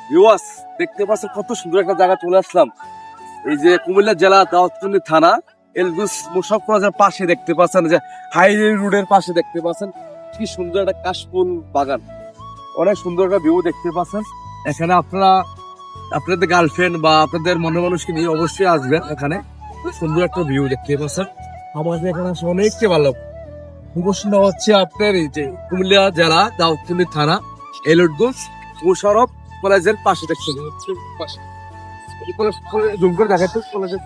Viewers দেখতে পাচ্ছেন কত সুন্দর একটা জায়গা চলে আসলাম। এই যে কুমিল্লা জেলা দাউদকান্দি থানা এলগুস মোশাররফ কলেজের পাশে দেখতে পাচ্ছেন, যে হাইওয়ে রোডের পাশে দেখতে পাচ্ছেন কি সুন্দর একটা কাশফুল বাগান। অনেক সুন্দর একটা ভিউ দেখতে পাচ্ছেন। এখানে আপনারা আপনাদের গার্লফ্রেন্ড বা আপনাদের মনের মানুষকে নিয়ে অবশ্যই আসবেন। এখানে খুব সুন্দর একটা ভিউ দেখতে পাচ্ছেন। আমাদের এখানে আসলে অনেকটা ভালো। প্রশ্নটা হচ্ছে আপনার এই যে কুমিল্লা জেলা দাউদকান্দি থানা এলগুস মোশাররফ কলেজের পাশে দেখছেন, পাশে জুম করে দেখাচ্ছে কলেজের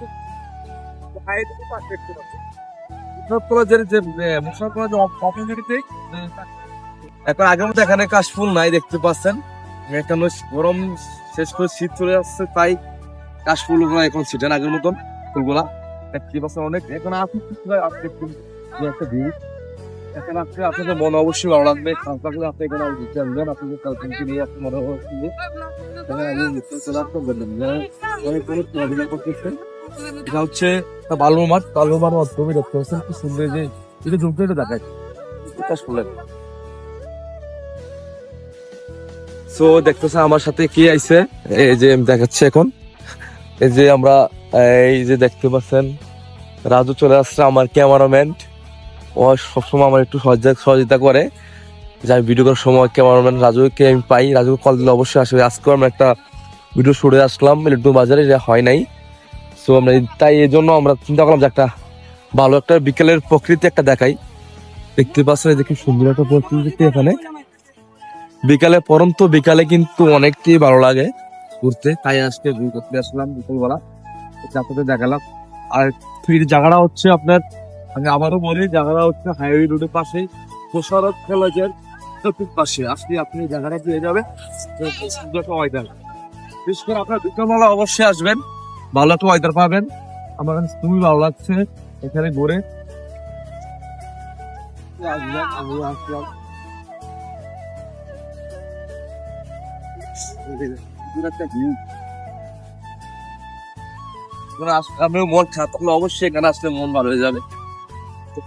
কলেজের যে মোশাররফ কলেজ অপরচুনিটিতে। এখন আগের মতো এখানে কাশফুল নাই দেখতে পাচ্ছেন। এখানে গরম শেষ করে শীত চলে আসছে, তাই কাশফুল গুলা এখন ছিটেন আগের মতন ফুলগুলা দেখতে পাচ্ছেন। অনেক এখন একটা ভিউ এখানে আসলে আপনাদের মনে অবশ্যই ভালো লাগবে। খাস লাগলে আপনি এখানে ঘুরতে আসবেন, আপনাদের গার্লফ্রেন্ডকে নিয়ে আপনি মনে হচ্ছে এটা হচ্ছে বালুর মাঠ। বালুর মাঠ মাধ্যমে দেখতে পাচ্ছেন কি সুন্দর, যে এটা জমতে এটা দেখায় ফুলের। সো দেখতেছেন আমার সাথে কি আইছে, এই যে দেখাচ্ছে এখন। এই যে আমরা এই যে দেখতে পাচ্ছেন রাজু চলে আসছে, আমার ক্যামেরাম্যান। ও সবসময় আমার একটু সহযোগিতা করে, যাই ভিডিও করার সময় ক্যামেরাম্যান রাজুকে আমি পাই। রাজুকে কল দিলে অবশ্যই আসবে। আজকে আমরা একটা ভিডিও শুটে আসলাম একটু বাজারে, এটা হয় নাই। সো আমরা তাই এই জন্য আমরা চিন্তা করলাম যে একটা ভালো একটা বিকেলের প্রকৃতি একটা দেখাই। দেখতে পাচ্ছেন যে কি সুন্দর একটা প্রকৃতি এখানে বিকালে, পরন্ত বিকালে কিন্তু অনেকটাই ভালো লাগে ঘুরতে, তাই আজকে ঘুরে করতে আসলাম বিকেলবেলা। আপনাদের দেখালাম। আর ফির জায়গাটা হচ্ছে আপনার, আমি আবারও বলি, জায়গাটা হচ্ছে হাইওয়ে রোডের পাশে মোশাররফ কলেজের চতুর্থ পাশে আসলে আপনি জায়গাটা পেয়ে যাবেন। সুন্দর একটা ওয়েদার, বিশেষ করে আপনার বিকেলবেলা অবশ্যই আসবেন, ভালো একটা ওয়েদার পাবেন। আমার কাছে খুবই ভালো লাগছে এখানে ঘুরে। আমি আসলাম আপনার মন খারাপ থাকলে অবশ্যই এখানে আসলে মন ভালো হয়ে যাবে। তো